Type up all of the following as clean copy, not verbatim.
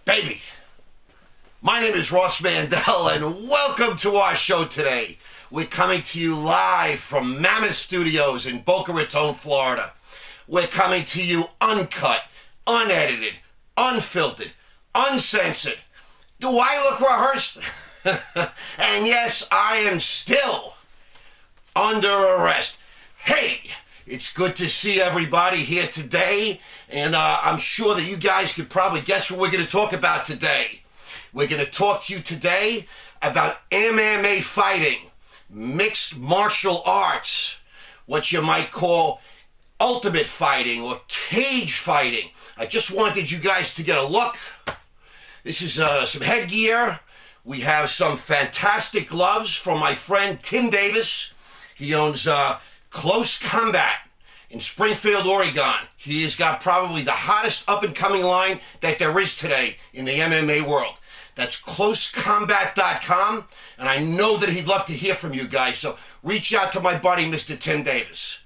Baby, my name is Ross Mandell, and welcome to our show today. We're coming to you live from Mammoth Studios in Boca Raton, Florida. We're coming to you uncut, unedited, unfiltered, uncensored. Do I look rehearsed? And yes, I am still under arrest. Hey, it's good to see everybody here today, and I'm sure that you guys could probably guess what we're going to talk about today. We're going to talk to you today about MMA fighting, mixed martial arts, what you might call ultimate fighting or cage fighting. I just wanted you guys to get a look. This is some headgear. We have some fantastic gloves from my friend Tim Davis. He owns Close Combat in Springfield, Oregon. He has got probably the hottest up-and-coming line that there is today in the MMA world. That's closecombat.com, and I know that he'd love to hear from you guys, so reach out to my buddy, Mr. Tim Davis.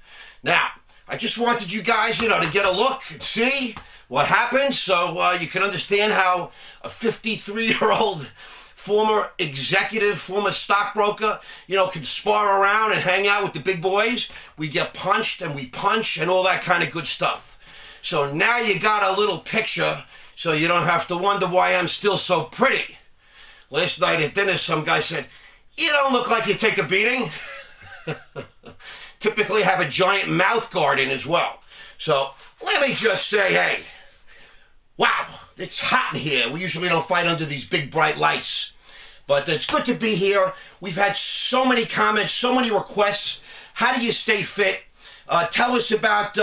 Now, I just wanted you guys, to get a look and see what happens, so you can understand how a 53-year-old former executive, former stockbroker, can spar around and hang out with the big boys. We get punched and we punch and all that kind of good stuff. So now you got a little picture so you don't have to wonder why I'm still so pretty. Last night at dinner, some guy said, "You don't look like you take a beating." Typically have a giant mouth guard in as well. So let me just say, hey, wow, it's hot in here. We usually don't fight under these big bright lights. But it's good to be here. We've had so many comments, so many requests. How do you stay fit? Tell us about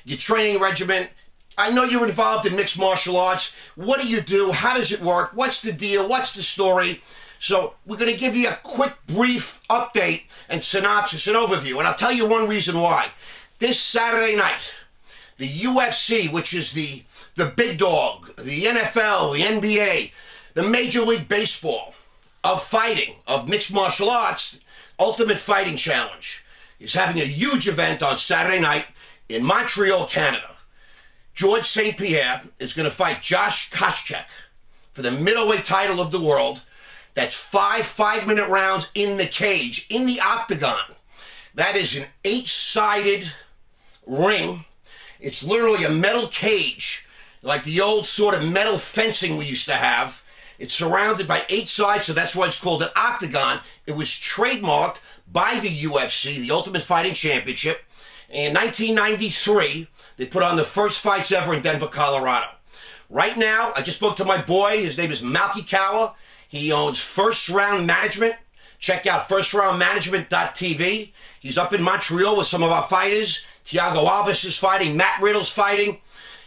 your training regimen. I know you're involved in mixed martial arts. What do you do? How does it work? What's the deal? What's the story? So we're going to give you a quick, brief update and synopsis and overview. And I'll tell you one reason why. This Saturday night, the UFC, which is the big dog, the NFL, the NBA, the Major League Baseball of fighting, of mixed martial arts, Ultimate Fighting Challenge, is having a huge event on Saturday night in Montreal, Canada. George St. Pierre is going to fight Josh Koscheck for the middleweight title of the world. That's 5 minute rounds in the cage, in the octagon. That is an 8-sided ring. It's literally a metal cage, like the old sort of metal fencing we used to have. It's surrounded by 8 sides, so that's why it's called an octagon. It was trademarked by the UFC, the Ultimate Fighting Championship. In 1993, they put on the first fights ever in Denver, Colorado. Right now, I just spoke to my boy. His name is Malky Kawa. He owns First Round Management. Check out firstroundmanagement.tv. He's up in Montreal with some of our fighters. Thiago Alves is fighting. Matt Riddle's fighting.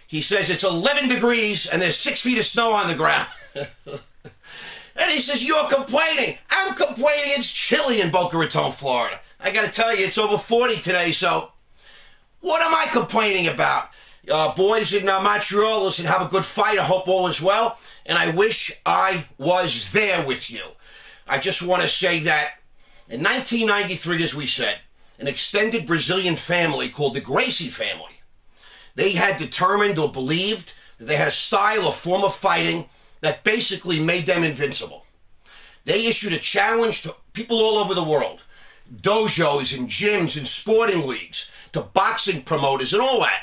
He says it's 11 degrees and there's 6 feet of snow on the ground. And he says, "You're complaining." I'm complaining. It's chilly in Boca Raton, Florida. I got to tell you, it's over 40 today, so what am I complaining about? Boys in Montreal, listen, have a good fight. I hope all is well, and I wish I was there with you. I just want to say that in 1993, as we said, an extended Brazilian family called the Gracie family, they had determined or believed that they had a style or form of fighting that basically made them invincible. They issued a challenge to people all over the world, dojos and gyms and sporting leagues, to boxing promoters and all that.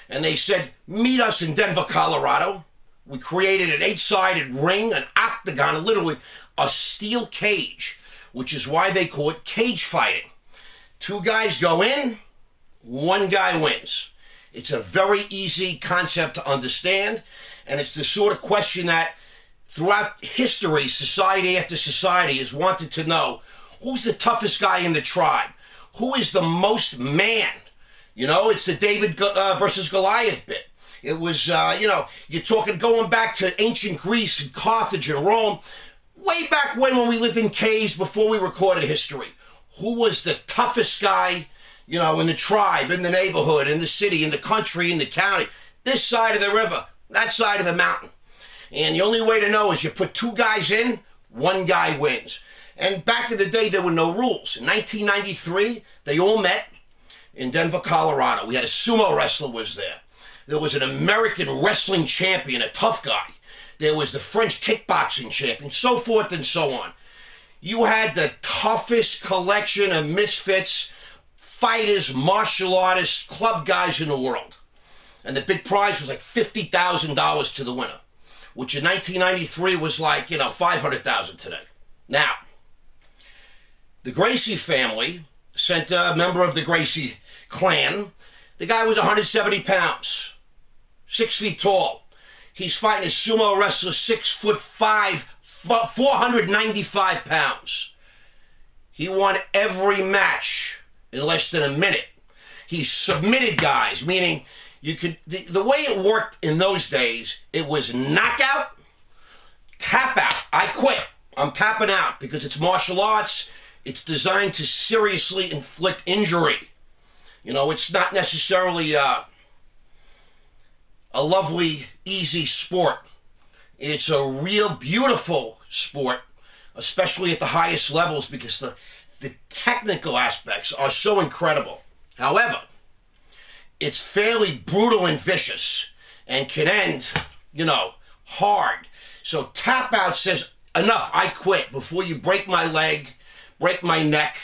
And they said, meet us in Denver, Colorado. We created an 8-sided ring, an octagon, literally a steel cage, which is why they call it cage fighting. 2 guys go in, 1 guy wins. It's a very easy concept to understand, and it's the sort of question that throughout history, society after society has wanted to know, who's the toughest guy in the tribe? Who is the most man? It's the David versus Goliath bit. It was, you're talking going back to ancient Greece and Carthage and Rome, way back when we lived in caves before we recorded history. Who was the toughest guy, in the tribe, in the neighborhood, in the city, in the country, in the county, this side of the river, that side of the mountain? And the only way to know is you put 2 guys in, 1 guy wins. And back in the day, there were no rules. In 1993, they all met in Denver, Colorado. We had a sumo wrestler was there. There was an American wrestling champion, a tough guy. There was the French kickboxing champion, so forth and so on. You had the toughest collection of misfits, fighters, martial artists, club guys in the world. And the big prize was like $50,000 to the winner, which in 1993 was like, $500,000 today. Now, the Gracie family sent a member of the Gracie clan. The guy was 170 pounds, 6 feet tall. He's fighting a sumo wrestler, 6'5", 495 pounds. He won every match in less than a minute. He submitted guys, meaning you could, the way it worked in those days, it was knockout, tap out. I quit. I'm tapping out because it's martial arts. It's designed to seriously inflict injury. It's not necessarily a lovely, easy sport. It's a real beautiful sport, especially at the highest levels, because the technical aspects are so incredible. However, it's fairly brutal and vicious and can end, hard. So tap out says, enough, I quit. Before you break my leg, break my neck,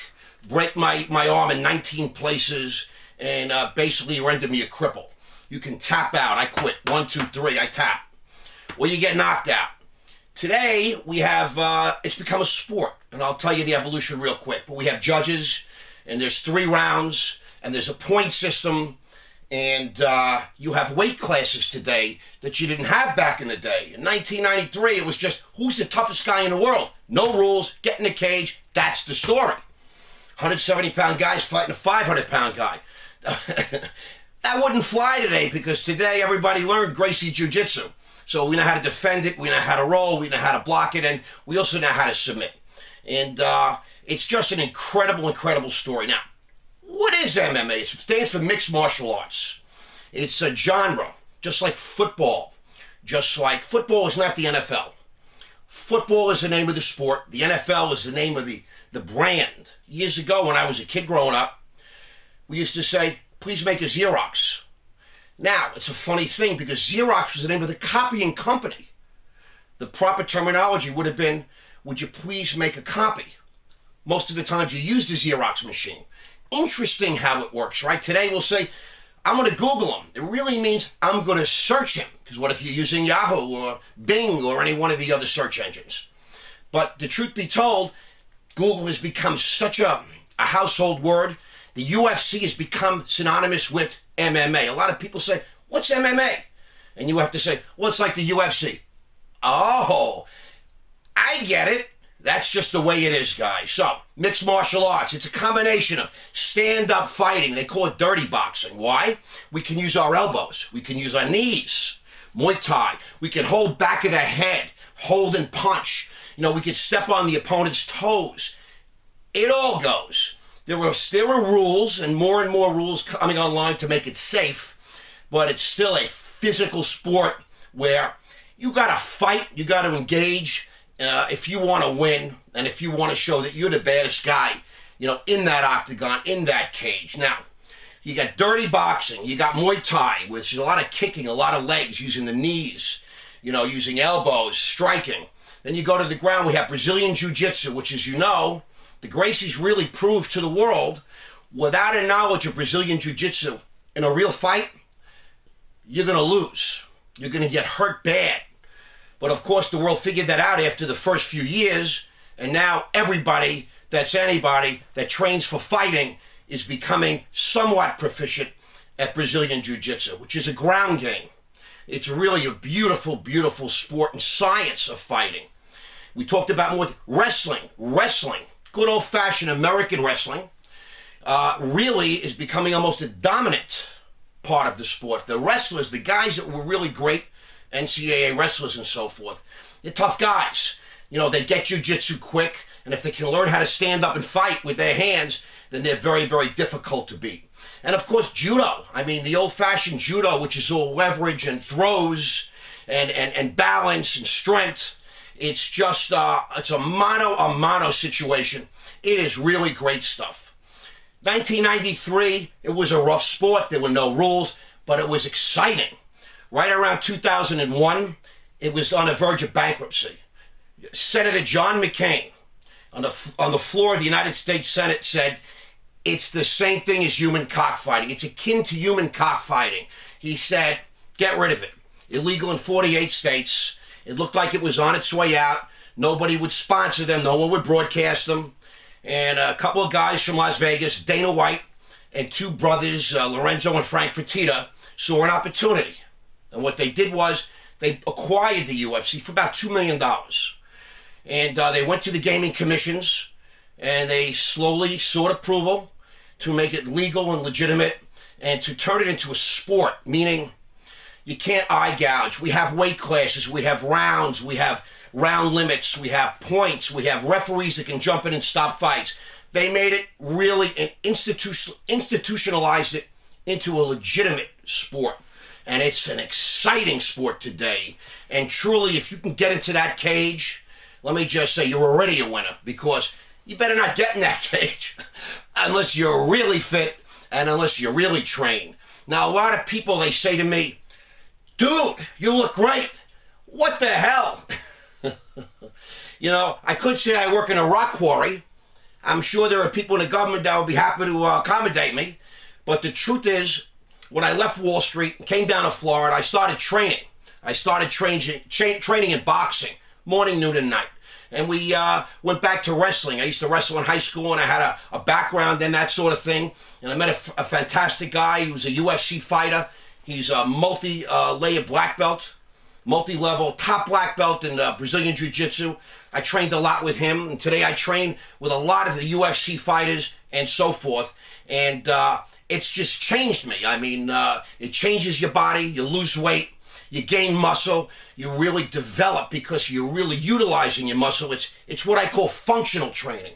break my arm in 19 places, and basically render me a cripple. You can tap out. I quit. 1, 2, 3, I tap. Or you get knocked out. Today, we have, it's become a sport. And I'll tell you the evolution real quick. But we have judges, and there's 3 rounds, and there's a point system, and you have weight classes today that you didn't have back in the day. In 1993, it was just, who's the toughest guy in the world? No rules, get in the cage, that's the story. 170-pound guys fighting a 500-pound guy. That wouldn't fly today, because today everybody learned Gracie Jiu-Jitsu. So we know how to defend it, we know how to roll, we know how to block it, and we also know how to submit. And it's just an incredible, incredible story. Now, what is MMA? It stands for Mixed Martial Arts. It's a genre, just like football. Just like football is not the NFL. Football is the name of the sport. The NFL is the name of the brand. Years ago, when I was a kid growing up, we used to say, please make a Xerox. Now, it's a funny thing, because Xerox was the name of the copying company. The proper terminology would have been, would you please make a copy? Most of the times you use the Xerox machine. Interesting how it works, right? Today we'll say, I'm going to Google him. It really means I'm going to search him. Because what if you're using Yahoo or Bing or any one of the other search engines? But the truth be told, Google has become such a household word. The UFC has become synonymous with MMA. A lot of people say, what's MMA? And you have to say, well, it's like the UFC. Oh, I get it. That's just the way it is, guys. So, mixed martial arts. It's a combination of stand-up fighting. They call it dirty boxing. Why? We can use our elbows. We can use our knees. Muay Thai. We can hold back of the head. Hold and punch. We could step on the opponent's toes. It all goes. There are rules, and more rules coming online to make it safe, but it's still a physical sport where you got to fight, you got to engage if you want to win, and if you want to show that you're the baddest guy, in that octagon, in that cage. Now, you got dirty boxing, you got Muay Thai, which is a lot of kicking, a lot of legs, using the knees, using elbows, striking. Then you go to the ground, we have Brazilian Jiu-Jitsu, which, as you know, the Gracies really proved to the world, without a knowledge of Brazilian Jiu-Jitsu in a real fight, you're going to lose. You're going to get hurt bad. But of course, the world figured that out after the first few years, and now everybody anybody that trains for fighting is becoming somewhat proficient at Brazilian Jiu-Jitsu, which is a ground game. It's really a beautiful, beautiful sport and science of fighting. We talked about more wrestling. Good old-fashioned American wrestling really is becoming almost a dominant part of the sport. The wrestlers, the guys that were really great NCAA wrestlers and so forth, they're tough guys. They get jiu-jitsu quick, and if they can learn how to stand up and fight with their hands, then they're very, very difficult to beat. And of course, judo. I mean, the old-fashioned judo, which is all leverage and throws and balance and strength. It's just, it's a mano situation. It is really great stuff. 1993, it was a rough sport. There were no rules, but it was exciting. Right around 2001, it was on the verge of bankruptcy. Senator John McCain, on the floor of the United States Senate, said, it's the same thing as human cockfighting. It's akin to human cockfighting. He said, get rid of it. Illegal in 48 states. It looked like it was on its way out. Nobody would sponsor them. No one would broadcast them. And a couple of guys from Las Vegas, Dana White, and two brothers, Lorenzo and Frank Fertitta, saw an opportunity. And what they did was they acquired the UFC for about $2 million. And they went to the gaming commissions, and they slowly sought approval to make it legal and legitimate and to turn it into a sport, meaning you can't eye gouge. We have weight classes, we have rounds, we have round limits, we have points, we have referees that can jump in and stop fights. They made it really and institutionalized it into a legitimate sport. And it's an exciting sport today. And truly, if you can get into that cage, let me just say you're already a winner, because you better not get in that cage unless you're really fit and unless you're really trained. Now, a lot of people, they say to me, dude, you look great. What the hell? You know, I could say I work in a rock quarry. I'm sure there are people in the government that would be happy to accommodate me. But the truth is, when I left Wall Street and came down to Florida, I started training. I started training in boxing, morning, noon, and night. And we went back to wrestling. I used to wrestle in high school, and I had a background in that sort of thing. And I met a fantastic guy. He was a UFC fighter. He's a multi-layer black belt, multi-level top black belt in Brazilian Jiu-Jitsu. I trained a lot with him, and today I train with a lot of the UFC fighters and so forth. And it's just changed me. I mean, it changes your body. You lose weight. You gain muscle. You really develop because you're really utilizing your muscle. It's what I call functional training.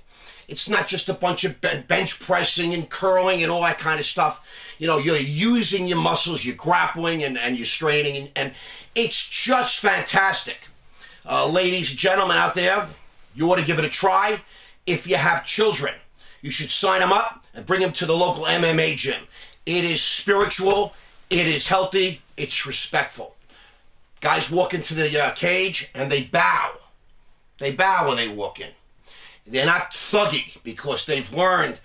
It's not just a bunch of bench pressing and curling and all that kind of stuff. You know, you're using your muscles, you're grappling and you're straining, and it's just fantastic. Ladies and gentlemen out there, you ought to give it a try. If you have children, you should sign them up and bring them to the local MMA gym. It is spiritual, it is healthy, it's respectful. Guys walk into the cage and they bow. They bow when they walk in. They're not thuggy because they've learned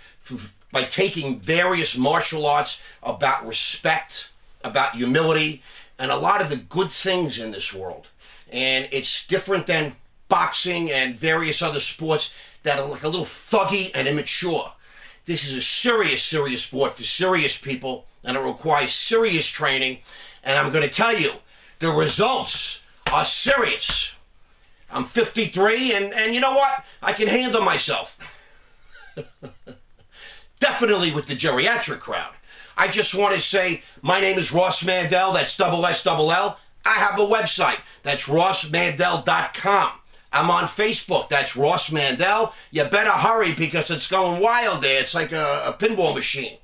by taking various martial arts about respect, about humility, and a lot of the good things in this world. And it's different than boxing and various other sports that are like a little thuggy and immature. This is a serious, serious sport for serious people, and it requires serious training. And I'm going to tell you, the results are serious. I'm 53, and you know what? I can handle myself. Definitely with the geriatric crowd. I just want to say, my name is Ross Mandell. That's SSL. I have a website. That's rossmandell.com. I'm on Facebook. That's Ross Mandell. You better hurry because it's going wild there. It's like a pinball machine.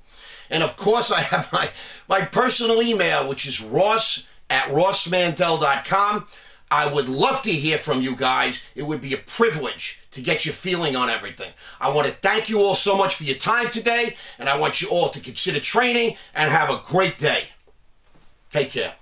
And of course, I have my personal email, which is ross@rossmandell.com. I would love to hear from you guys. It would be a privilege to get your feeling on everything. I want to thank you all so much for your time today, and I want you all to consider training and have a great day. Take care.